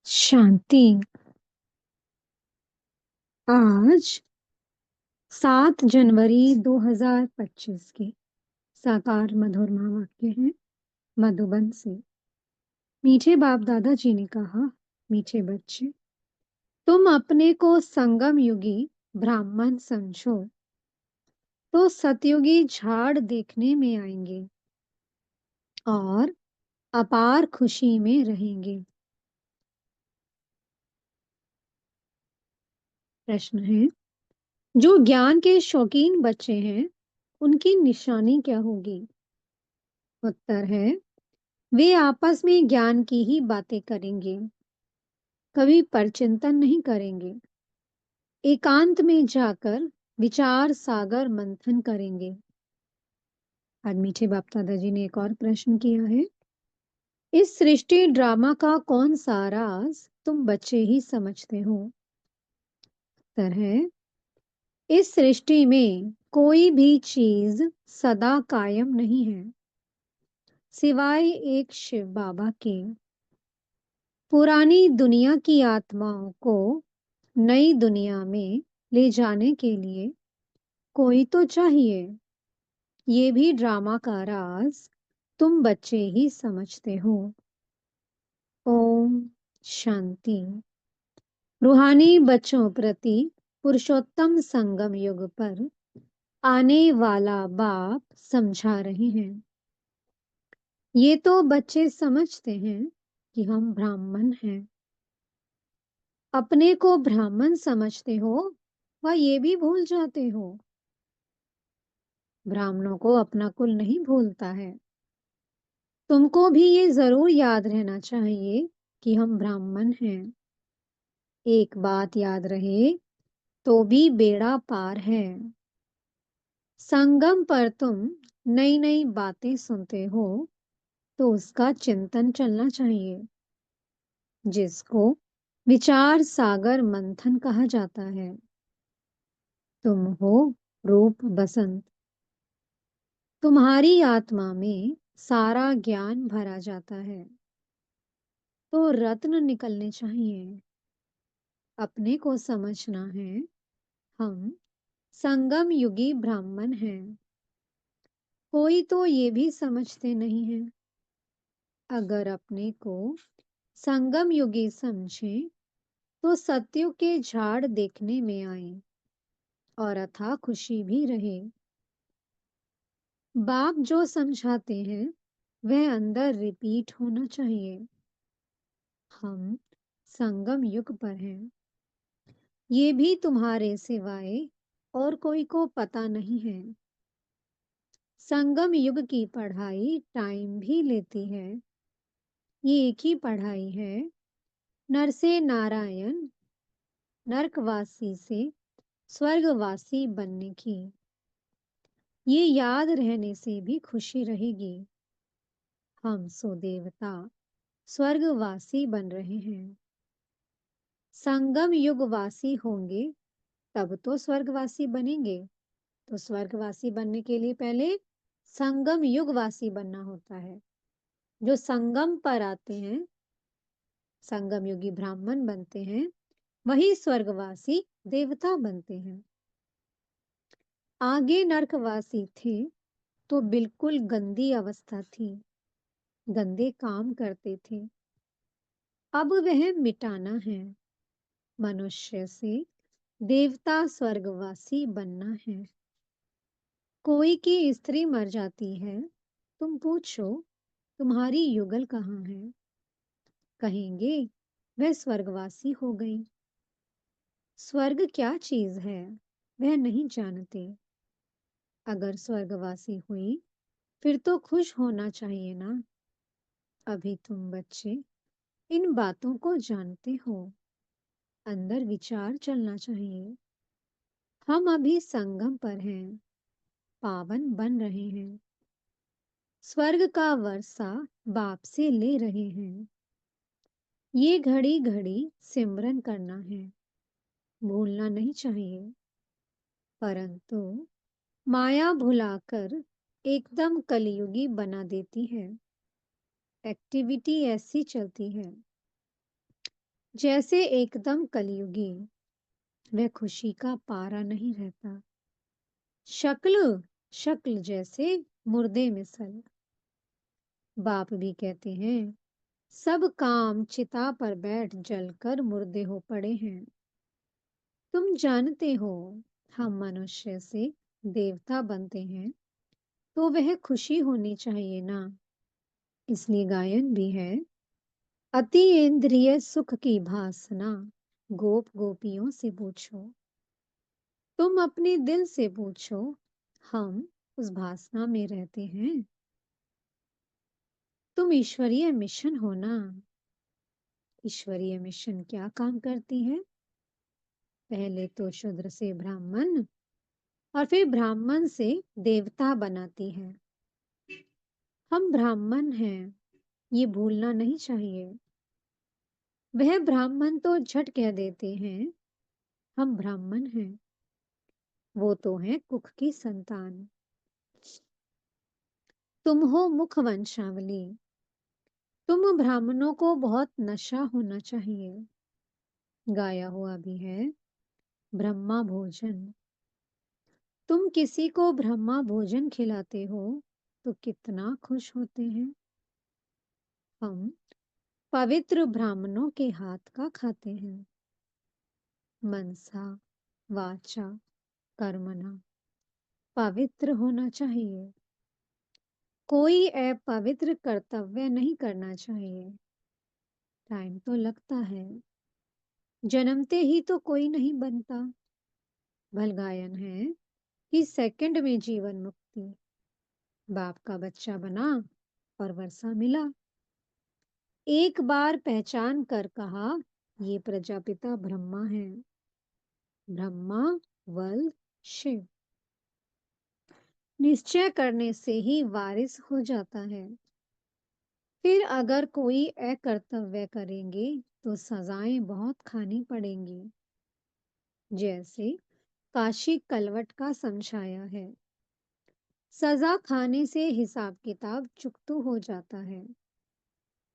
शांति। आज 7 जनवरी 2025 के साकार मधुर महावाक्य हैं मधुबन से। मीठे बाप दादाजी ने कहा, मीठे बच्चे, तुम अपने को संगम युगी ब्राह्मण समझो तो सतयुगी झाड़ देखने में आएंगे और अपार खुशी में रहेंगे। प्रश्न है, जो ज्ञान के शौकीन बच्चे हैं उनकी निशानी क्या होगी? उत्तर है, वे आपस में ज्ञान की ही बातें करेंगे, कभी परचिंतन नहीं करेंगे। एकांत में जाकर विचार सागर मंथन करेंगे। आज मीठे बाप दादाजी ने एक और प्रश्न किया है, इस सृष्टि ड्रामा का कौन सा राज तुम बच्चे ही समझते हो? उत्तर है, इस सृष्टि में कोई भी चीज सदा कायम नहीं है सिवाय एक शिव बाबा के। पुरानी दुनिया की आत्माओं को नई दुनिया में ले जाने के लिए कोई तो चाहिए। ये भी ड्रामा का राज तुम बच्चे ही समझते हो। ओम शांति। रूहानी बच्चों प्रति पुरुषोत्तम संगम युग पर आने वाला बाप समझा रहे हैं। ये तो बच्चे समझते हैं कि हम ब्राह्मण हैं, अपने को ब्राह्मण समझते हो व ये भी भूल जाते हो। ब्राह्मणों को अपना कुल नहीं भूलता है। तुमको भी ये जरूर याद रहना चाहिए कि हम ब्राह्मण हैं। एक बात याद रहे तो भी बेड़ा पार है। संगम पर तुम नई नई बातें सुनते हो तो उसका चिंतन चलना चाहिए, जिसको विचार सागर मंथन कहा जाता है। तुम हो रूप बसंत। तुम्हारी आत्मा में सारा ज्ञान भरा जाता है तो रत्न निकलने चाहिए। अपने को समझना है, हम संगम युगी ब्राह्मण हैं। कोई तो ये भी समझते नहीं है। अगर अपने को संगम युगी समझे तो सत्युग के झाड़ देखने में आए और अथाह खुशी भी रहे। बाप जो समझाते हैं वह अंदर रिपीट होना चाहिए। हम संगम युग पर हैं, ये भी तुम्हारे सिवाय और कोई को पता नहीं है। संगम युग की पढ़ाई टाइम भी लेती है। ये एक ही पढ़ाई है, नर से नारायण, नरकवासी से स्वर्गवासी बनने की। ये याद रहने से भी खुशी रहेगी। हम सो देवता स्वर्गवासी बन रहे हैं। संगम युगवासी होंगे तब तो स्वर्गवासी बनेंगे। तो स्वर्गवासी बनने के लिए पहले संगम युगवासी बनना होता है। जो संगम पर आते हैं, संगम युगी ब्राह्मण बनते हैं, वही स्वर्गवासी देवता बनते हैं। आगे नरकवासी थे तो बिल्कुल गंदी अवस्था थी, गंदे काम करते थे। अब वह मिटाना है। मनुष्य से देवता स्वर्गवासी बनना है। कोई की स्त्री मर जाती है, तुम पूछो तुम्हारी युगल कहाँ है? कहेंगे वह स्वर्गवासी हो गई। स्वर्ग क्या चीज है वह नहीं जानते। अगर स्वर्गवासी हुई फिर तो खुश होना चाहिए ना। अभी तुम बच्चे इन बातों को जानते हो। अंदर विचार चलना चाहिए। हम अभी संगम पर हैं, पावन बन रहे हैं। स्वर्ग का वर्षा बाप से ले रहे हैं। ये घड़ी घड़ी सिमरन करना है, भूलना नहीं चाहिए। परंतु माया भुलाकर एकदम कलयुगी बना देती है। एक्टिविटी ऐसी चलती है। जैसे एकदम कलयुगी, वह खुशी का पारा नहीं रहता। शक्ल शक्ल जैसे मुर्दे मिसल। बाप भी कहते हैं, सब काम चिता पर बैठ जलकर मुर्दे हो पड़े हैं। तुम जानते हो, हम मनुष्य से देवता बनते हैं, तो वह खुशी होनी चाहिए ना। इसलिए गायन भी है, अति इंद्रिय सुख की भासना, गोप गोपियों से पूछो। तुम अपने दिल से पूछो, हम उस भासना में रहते हैं। तुम ईश्वरीय मिशन हो ना। ईश्वरीय मिशन क्या काम करती है? पहले तो शूद्र से ब्राह्मण और फिर ब्राह्मण से देवता बनाती है। हम ब्राह्मण हैं, ये भूलना नहीं चाहिए। वह ब्राह्मण तो झट कह देते हैं, हम ब्राह्मण हैं। वो तो हैं कुख की संतान। तुम हो मुख वंशावली। तुम ब्राह्मणों को बहुत नशा होना चाहिए। गाया हुआ भी है, ब्रह्मा भोजन। तुम किसी को ब्रह्मा भोजन खिलाते हो तो कितना खुश होते हैं। हम पवित्र ब्राह्मणों के हाथ का खाते हैं। मनसा वाचा कर्मणा पवित्र होना चाहिए। कोई अपवित्र कर्तव्य नहीं करना चाहिए। टाइम तो लगता है, जन्मते ही तो कोई नहीं बनता। भलगायन है कि सेकंड में जीवन मुक्ति। बाप का बच्चा बना और वर्षा मिला। एक बार पहचान कर कहा, ये प्रजापिता ब्रह्मा है। ब्रह्मा वल शिव। निश्चय करने से ही वारिस हो जाता है। फिर अगर कोई अकर्तव्य करेंगे तो सजाएं बहुत खानी पड़ेंगी। जैसे काशी कलवट का समझाया है, सजा खाने से हिसाब किताब चुकतू हो जाता है।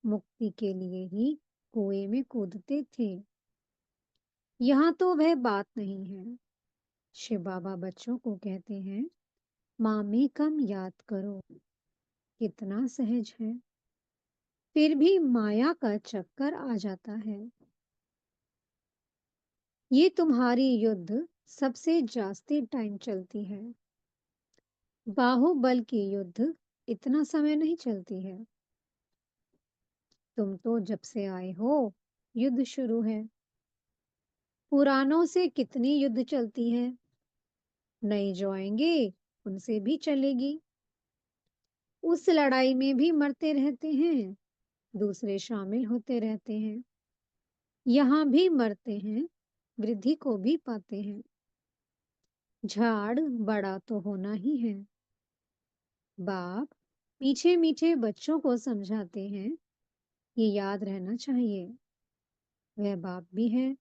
मुक्ति के लिए ही कुएं में कूदते थे। यहाँ तो वह बात नहीं है। शिव बाबा बच्चों को कहते हैं, मामी कम याद करो। कितना सहज है। फिर भी माया का चक्कर आ जाता है। ये तुम्हारी युद्ध सबसे जास्ती टाइम चलती है। बाहुबल की युद्ध इतना समय नहीं चलती है। तुम तो जब से आए हो युद्ध शुरू है। पुरानों से कितनी युद्ध चलती है। नए जो आएंगे उनसे भी चलेगी। उस लड़ाई में भी मरते रहते हैं, दूसरे शामिल होते रहते हैं। यहाँ भी मरते हैं, वृद्धि को भी पाते हैं। झाड़ बड़ा तो होना ही है। बाप मीठे मीठे बच्चों को समझाते हैं, ये याद रहना चाहिए। वह बाप भी है,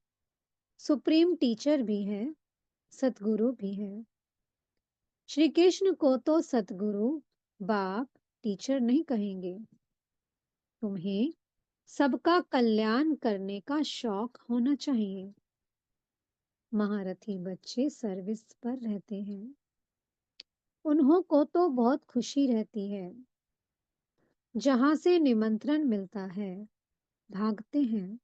सुप्रीम टीचर भी है, सतगुरु भी है। श्री कृष्ण को तो सतगुरु बाप टीचर नहीं कहेंगे। तुम्हें सबका कल्याण करने का शौक होना चाहिए। महारथी बच्चे सर्विस पर रहते हैं, उन्हों को तो बहुत खुशी रहती है। जहां से निमंत्रण मिलता है भागते हैं।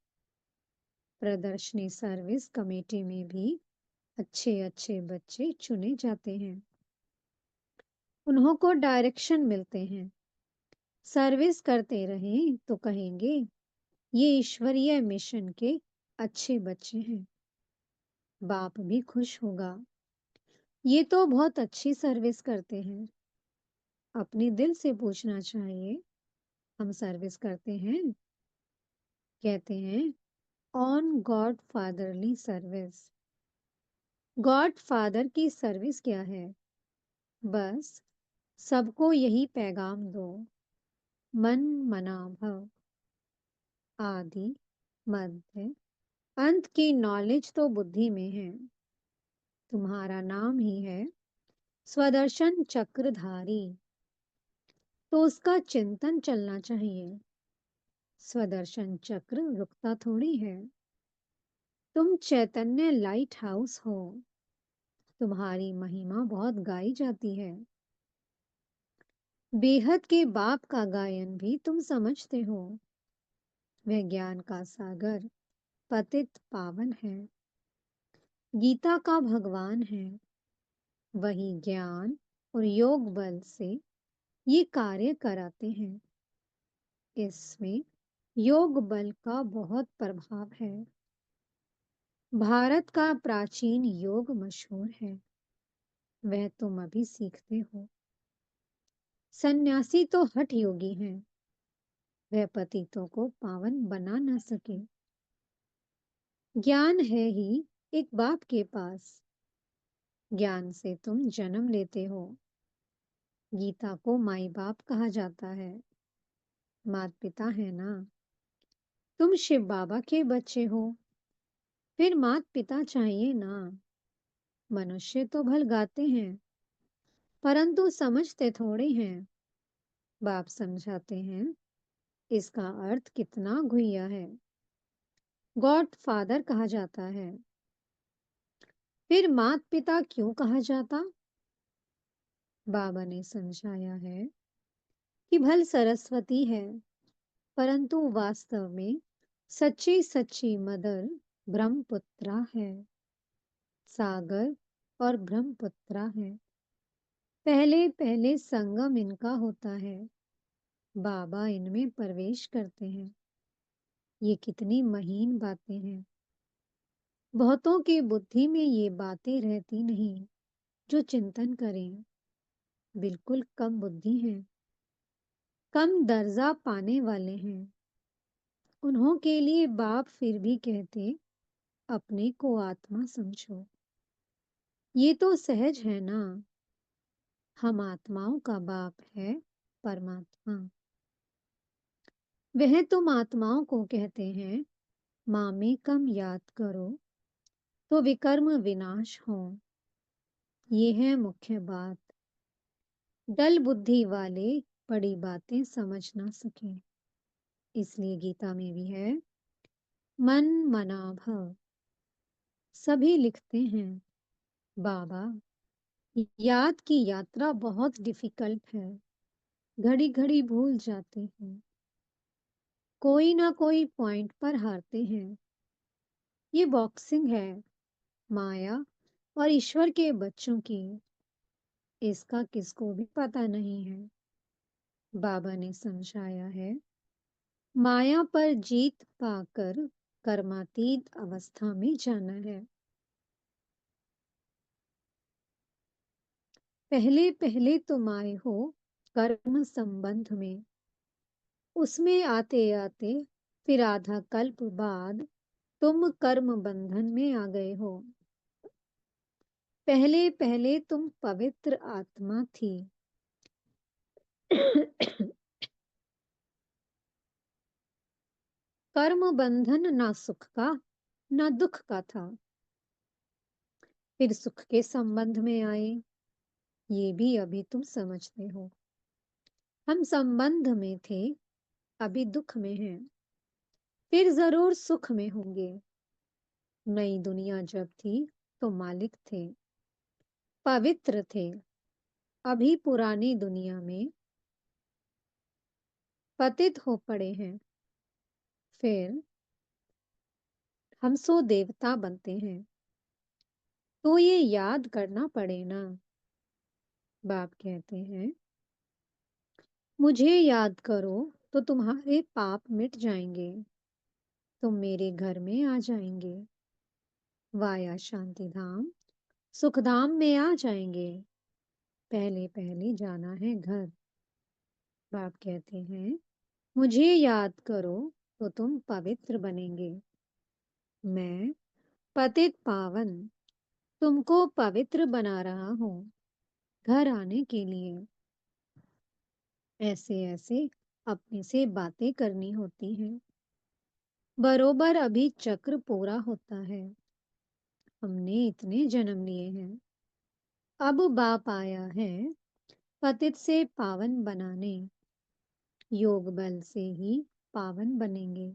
प्रदर्शनी सर्विस कमेटी में भी अच्छे अच्छे बच्चे चुने जाते हैं। उन्हों को डायरेक्शन मिलते हैं। सर्विस करते रहें तो कहेंगे, ये ईश्वरीय मिशन के अच्छे बच्चे हैं। बाप भी खुश होगा, ये तो बहुत अच्छी सर्विस करते हैं। अपने दिल से पूछना चाहिए, हम सर्विस करते हैं? कहते हैं, on God fatherly service. God father की सर्विस क्या है? बस सबको यही पैगाम दो, मन मना भव। आदि मध्य अंत की नॉलेज तो बुद्धि में है। तुम्हारा नाम ही है स्वदर्शन चक्रधारी, तो उसका चिंतन चलना चाहिए। स्वदर्शन चक्र रुकता थोड़ी है। तुम चैतन्य लाइट हाउस हो। तुम्हारी महिमा बहुत गाई जाती है। बेहद के बाप का गायन भी तुम समझते हो। वह ज्ञान का सागर पतित पावन है। गीता का भगवान है। वही ज्ञान और योग बल से ये कार्य कराते हैं। इसमें योग बल का बहुत प्रभाव है। भारत का प्राचीन योग मशहूर है। वह तुम अभी सीखते हो। सन्यासी तो हठ योगी हैं। वह पतितों को पावन बना न सके। ज्ञान है ही एक बाप के पास। ज्ञान से तुम जन्म लेते हो। गीता को माई बाप कहा जाता है। मात पिता है ना। तुम शिव बाबा के बच्चे हो। फिर मात पिता चाहिए ना। मनुष्य तो भल गाते हैं, परंतु समझते थोड़े हैं। बाप समझाते हैं इसका अर्थ कितना घुइया है। गॉड फादर कहा जाता है। फिर मात पिता क्यों कहा जाता? बाबा ने समझाया है कि भल सरस्वती है, परंतु वास्तव में सच्ची सच्ची मदर ब्रह्मपुत्रा है। सागर और ब्रह्मपुत्रा है। पहले पहले संगम इनका होता है। बाबा इनमें प्रवेश करते हैं। ये कितनी महीन बातें हैं। बहुतों की बुद्धि में ये बातें रहती नहीं जो चिंतन करें। बिल्कुल कम बुद्धि हैं। कम दर्जा पाने वाले हैं। उन्हों के लिए बाप फिर भी कहते अपने को आत्मा समझो। ये तो सहज है ना। हम आत्माओं का बाप है परमात्मा। वह तुम आत्माओं को कहते हैं मामे कम याद करो तो विकर्म विनाश हो। ये है मुख्य बात। डल बुद्धि वाले बड़ी बातें समझ ना सके। इसलिए गीता में भी है मन मना भव। सभी लिखते हैं बाबा याद की यात्रा बहुत डिफिकल्ट है। घड़ी घड़ी भूल जाते हैं। कोई ना कोई पॉइंट पर हारते हैं। ये बॉक्सिंग है माया और ईश्वर के बच्चों की। इसका किसको भी पता नहीं है। बाबा ने समझाया है माया पर जीत पाकर कर्मातीत अवस्था में जाना है। पहले पहले तुम आए हो कर्म संबंध में। उसमें आते आते फिर आधा कल्प बाद तुम कर्म बंधन में आ गए हो। पहले पहले तुम पवित्र आत्मा थी। कर्म बंधन ना सुख का ना दुख का था। फिर सुख के संबंध में आए। ये भी अभी तुम समझते हो। हम संबंध में थे, अभी दुख में हैं। फिर जरूर सुख में होंगे। नई दुनिया जब थी तो मालिक थे, पवित्र थे। अभी पुरानी दुनिया में पतित हो पड़े हैं। फिर हम सो देवता बनते हैं। तो ये याद करना पड़े ना। बाप कहते हैं मुझे याद करो तो तुम्हारे पाप मिट जाएंगे। तुम मेरे घर में आ जाएंगे। वाया शांति धाम सुखधाम में आ जाएंगे। पहले पहले जाना है घर। बाप कहते हैं मुझे याद करो तो तुम पवित्र बनेंगे। मैं पतित पावन तुमको पवित्र बना रहा हूँ घर आने के लिए। ऐसे ऐसे अपने से बातें करनी होती हैं। बरोबर अभी चक्र पूरा होता है। हमने इतने जन्म लिए हैं। अब बाप आया है पतित से पावन बनाने। योग बल से ही पावन बनेंगे।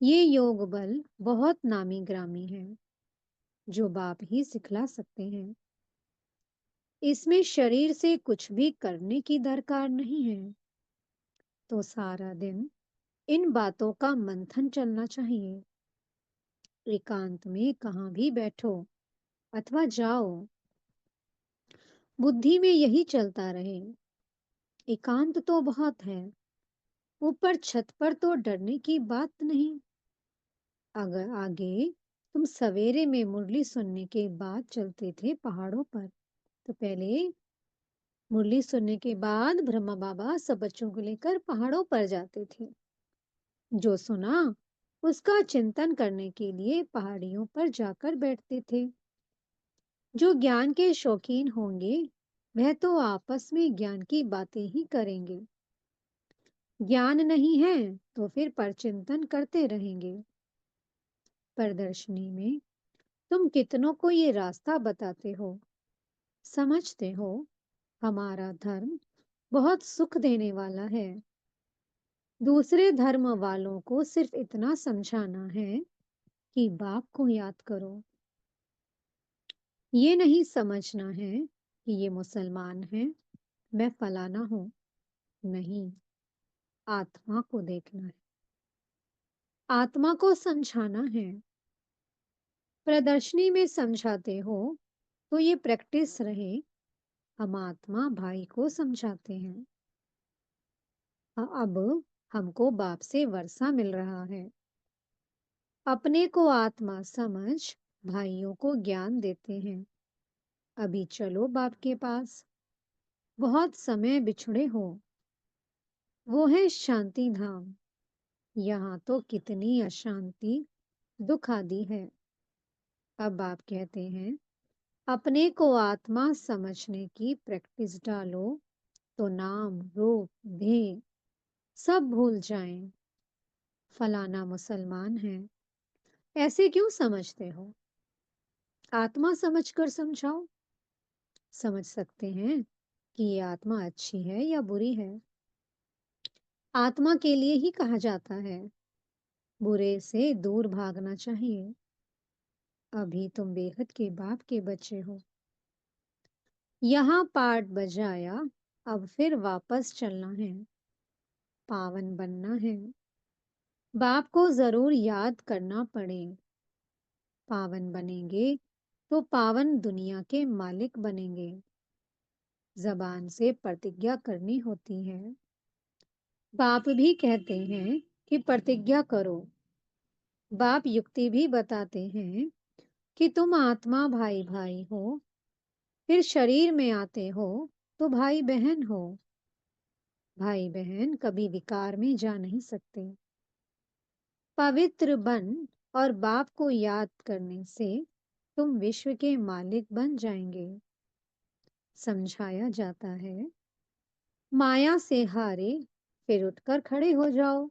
ये योग बल बहुत नामी ग्रामी है, जो बाप ही सिखला सकते हैं। इसमें शरीर से कुछ भी करने की दरकार नहीं है। तो सारा दिन इन बातों का मंथन चलना चाहिए। एकांत में कहाँ भी बैठो अथवा जाओ, बुद्धि में यही चलता रहे। एकांत तो बहुत है, ऊपर छत पर तो डरने की बात नहीं। अगर आगे तुम सवेरे में मुरली सुनने के बाद चलते थे पहाड़ों पर, तो पहले मुरली सुनने के बाद ब्रह्मा बाबा सब बच्चों को लेकर पहाड़ों पर जाते थे। जो सुना उसका चिंतन करने के लिए पहाड़ियों पर जाकर बैठते थे। जो ज्ञान के शौकीन होंगे वह तो आपस में ज्ञान की बातें ही करेंगे। ज्ञान नहीं है तो फिर परचिंतन करते रहेंगे। प्रदर्शनी में तुम कितनों को ये रास्ता बताते हो, समझते हो हमारा धर्म बहुत सुख देने वाला है। दूसरे धर्म वालों को सिर्फ इतना समझाना है कि बाप को याद करो। ये नहीं समझना है कि ये मुसलमान हैं, मैं फलाना हूँ। नहीं, आत्मा को देखना है, आत्मा को समझाना है। प्रदर्शनी में समझाते हो तो ये प्रैक्टिस रहे। हम आत्मा भाई को समझाते हैं। अब हमको बाप से वर्षा मिल रहा है। अपने को आत्मा समझ भाइयों को ज्ञान देते हैं। अभी चलो बाप के पास, बहुत समय बिछड़े हो। वो है शांति धाम। यहाँ तो कितनी अशांति, दुख आदि है। अब बाप कहते हैं, अपने को आत्मा समझने की प्रैक्टिस डालो, तो नाम रूप भेद सब भूल जाएं। फलाना मुसलमान है, ऐसे क्यों समझते हो? आत्मा समझकर समझाओ। समझ सकते हैं कि ये आत्मा अच्छी है या बुरी है। आत्मा के लिए ही कहा जाता है, बुरे से दूर भागना चाहिए। अभी तुम बेहद के बाप के बच्चे हो। यहाँ पाठ बजाया, अब फिर वापस चलना है, पावन बनना है। बाप को जरूर याद करना पड़े। पावन बनेंगे तो पावन दुनिया के मालिक बनेंगे। जबान से प्रतिज्ञा करनी होती है। बाप भी कहते हैं कि प्रतिज्ञा करो। बाप युक्ति भी बताते हैं कि तुम आत्मा भाई भाई हो, फिर शरीर में आते हो तो भाई बहन हो। भाई बहन कभी विकार में जा नहीं सकते। पवित्र बन और बाप को याद करने से तुम विश्व के मालिक बन जाएंगे। समझाया जाता है, माया से हारे फिर उठकर खड़े हो जाओ।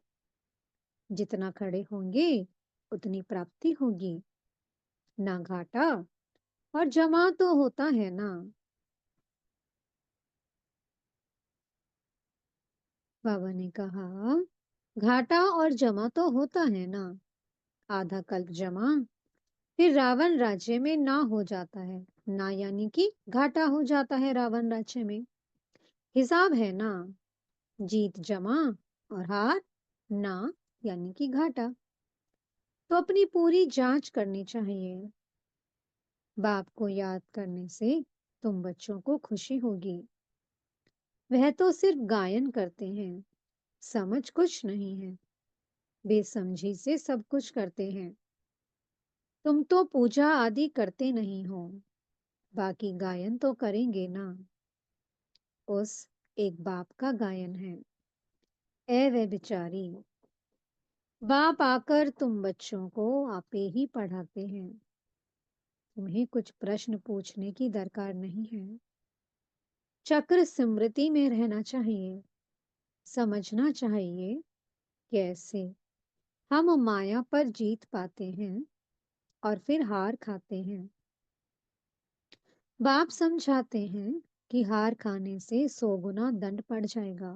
जितना खड़े होंगे उतनी प्राप्ति होगी। ना घाटा और जमा तो होता है ना। बाबा ने कहा, घाटा और जमा तो होता है ना। आधा कल्प जमा, फिर रावण राज्य में ना हो जाता है। ना यानी कि घाटा हो जाता है रावण राज्य में। हिसाब है ना, जीत जमा और हार ना यानी कि घाटा। तो अपनी पूरी जांच करनी चाहिए। बाप को याद करने से तुम बच्चों को खुशी होगी। वह तो सिर्फ गायन करते हैं, समझ कुछ नहीं है। बेसमझी से सब कुछ करते हैं। तुम तो पूजा आदि करते नहीं हो, बाकी गायन तो करेंगे ना। उस एक बाप का गायन है। ए वे बिचारी, बाप आकर तुम बच्चों को आपे ही पढ़ाते हैं। तुम्हें कुछ प्रश्न पूछने की दरकार नहीं है। चक्र स्मृति में रहना चाहिए। समझना चाहिए कैसे हम माया पर जीत पाते हैं और फिर हार खाते हैं। बाप समझाते हैं कि हार खाने से 100 गुना दंड पड़ जाएगा।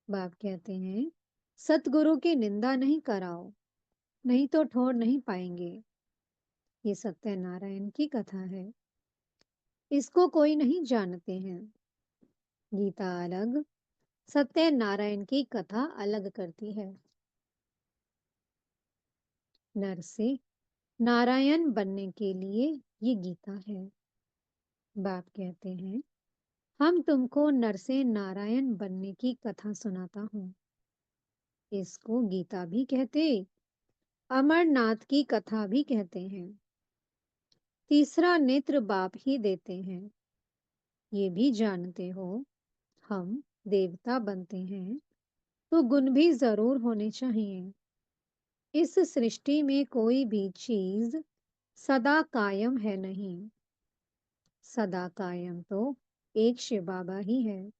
बाप कहते हैं, सतगुरु की निंदा नहीं कराओ। नहीं तो ठोर नहीं पाएंगे। ये सत्यनारायण की कथा है। इसको कोई नहीं जानते हैं। गीता अलग, सत्यनारायण की कथा अलग करती है। नर से नारायण बनने के लिए ये गीता है। बाप कहते हैं, हम तुमको नर से नारायण बनने की कथा सुनाता हूँ। इसको गीता भी कहते, अमरनाथ की कथा भी कहते हैं। तीसरा नेत्र बाप ही देते हैं। ये भी जानते हो, हम देवता बनते हैं तो गुण भी जरूर होने चाहिए। इस सृष्टि में कोई भी चीज सदा कायम है नहीं। सदा कायम तो एक शिव बाबा ही है।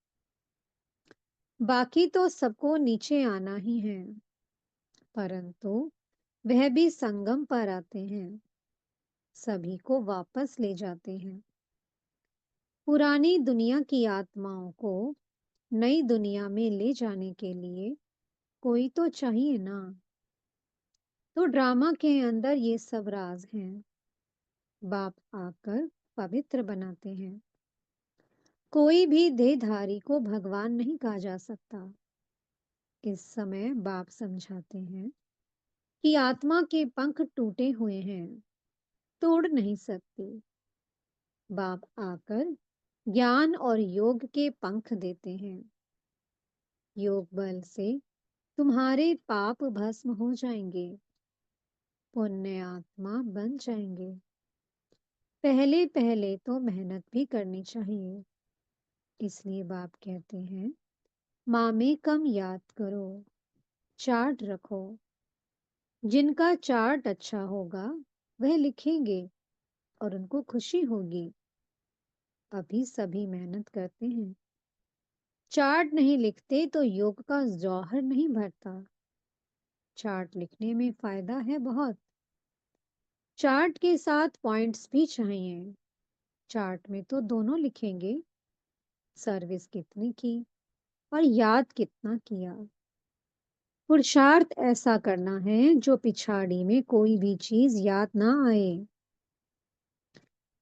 बाकी तो सबको नीचे आना ही है, परंतु वह भी संगम पर आते हैं, सभी को वापस ले जाते हैं। पुरानी दुनिया की आत्माओं को नई दुनिया में ले जाने के लिए कोई तो चाहिए ना। तो ड्रामा के अंदर ये सब राज हैं। बाप आकर पवित्र बनाते हैं। कोई भी देहधारी को भगवान नहीं कहा जा सकता। इस समय बाप समझाते हैं कि आत्मा के पंख टूटे हुए हैं, तोड़ नहीं सकते। बाप आकर ज्ञान और योग के पंख देते हैं। योग बल से तुम्हारे पाप भस्म हो जाएंगे, पुण्य आत्मा बन जाएंगे। पहले पहले तो मेहनत भी करनी चाहिए। इसलिए बाप कहते हैं, माँ में कम याद करो, चार्ट रखो। जिनका चार्ट अच्छा होगा वह लिखेंगे और उनको खुशी होगी। अभी सभी मेहनत करते हैं, चार्ट नहीं लिखते तो योग का जौहर नहीं भरता। चार्ट लिखने में फायदा है बहुत। चार्ट के साथ पॉइंट्स भी चाहिए। चार्ट में तो दोनों लिखेंगे, सर्विस कितनी की और याद कितना किया। पुरुषार्थ ऐसा करना है जो पिछाड़ी में कोई भी चीज याद ना आए।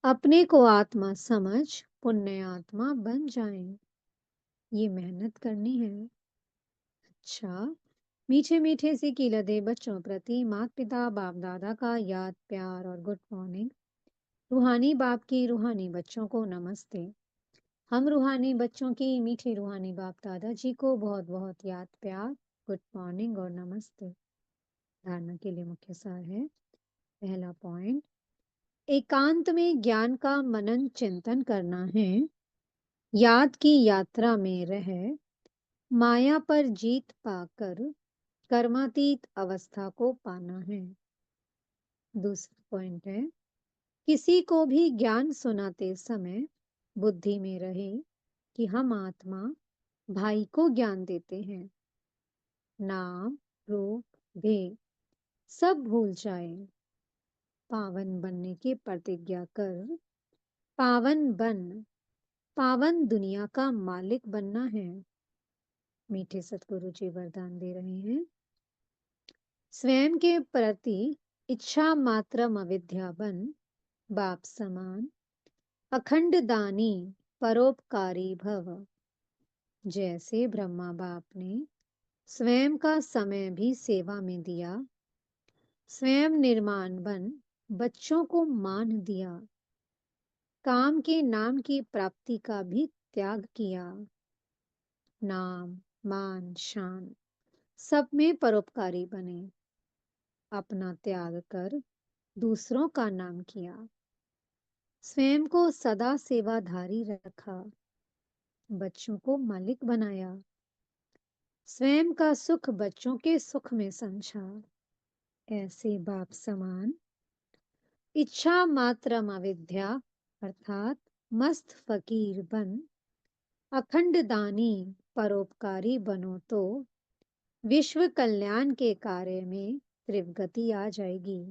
अपने को आत्मा समझ पुण्य आत्मा बन जाए, ये मेहनत करनी है। अच्छा, मीठे मीठे से लदे बच्चों प्रति माता पिता बाप दादा का याद प्यार और गुड मॉर्निंग। रूहानी बाप की रूहानी बच्चों को नमस्ते। हम रूहानी बच्चों की मीठे रूहानी बाप दादा जी को बहुत बहुत याद प्यार, गुड मॉर्निंग और नमस्ते। धारणा के लिए मुख्य सार है। पहला पॉइंट, एकांत में ज्ञान का मनन चिंतन करना है। याद की यात्रा में रह माया पर जीत पाकर कर्मातीत अवस्था को पाना है। दूसरा पॉइंट है, किसी को भी ज्ञान सुनाते समय बुद्धि में रहे कि हम आत्मा भाई को ज्ञान देते हैं। नाम रूप भेद सब भूल जाए। पावन बनने की प्रतिज्ञा कर पावन बन, पावन दुनिया का मालिक बनना है। मीठे सतगुरु जी वरदान दे रहे हैं, स्वयं के प्रति इच्छा मात्रम अविद्या बन, बाप समान अखंड दानी परोपकारी भव। जैसे ब्रह्मा बाप ने स्वयं का समय भी सेवा में दिया, स्वयं निर्माण बन बच्चों को मान दिया, काम के नाम की प्राप्ति का भी त्याग किया। नाम मान शान सब में परोपकारी बने। अपना त्याग कर दूसरों का नाम किया, स्वयं को सदा सेवाधारी रखा, बच्चों को मालिक बनाया, स्वयं का सुख बच्चों के सुख में समझा। ऐसे बाप समान इच्छा मात्रम अविद्या अर्थात मस्त फकीर बन अखंड दानी परोपकारी बनो तो विश्व कल्याण के कार्य में त्रिवगति आ जाएगी।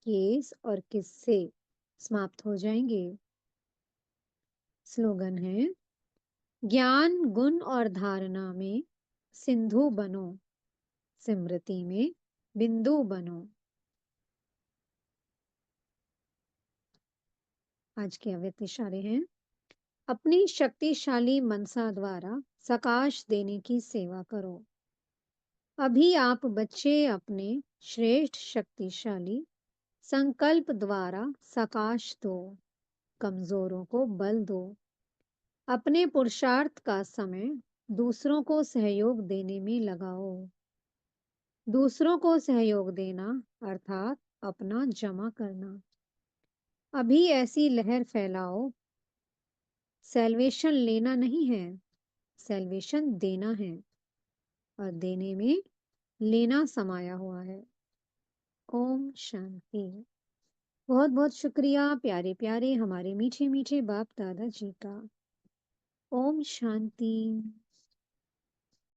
केस और किस्से समाप्त हो जाएंगे। स्लोगन है, ज्ञान गुण और धारणा में सिंधु बनो, स्मृति में बिंदु बनो। आज के अव्यक्त इशारे हैं। अपनी शक्तिशाली मनसा द्वारा सकाश देने की सेवा करो। अभी आप बच्चे अपने श्रेष्ठ शक्तिशाली संकल्प द्वारा सकाश दो। कमजोरों को बल दो। अपने पुरुषार्थ का समय दूसरों को सहयोग देने में लगाओ। दूसरों को सहयोग देना अर्थात अपना जमा करना। अभी ऐसी लहर फैलाओ। सेल्वेशन लेना नहीं है, सेल्वेशन देना है, और देने में लेना समाया हुआ है। ओम शांति। बहुत बहुत शुक्रिया प्यारे प्यारे हमारे मीठे मीठे बाप दादा जी का। ओम शांति।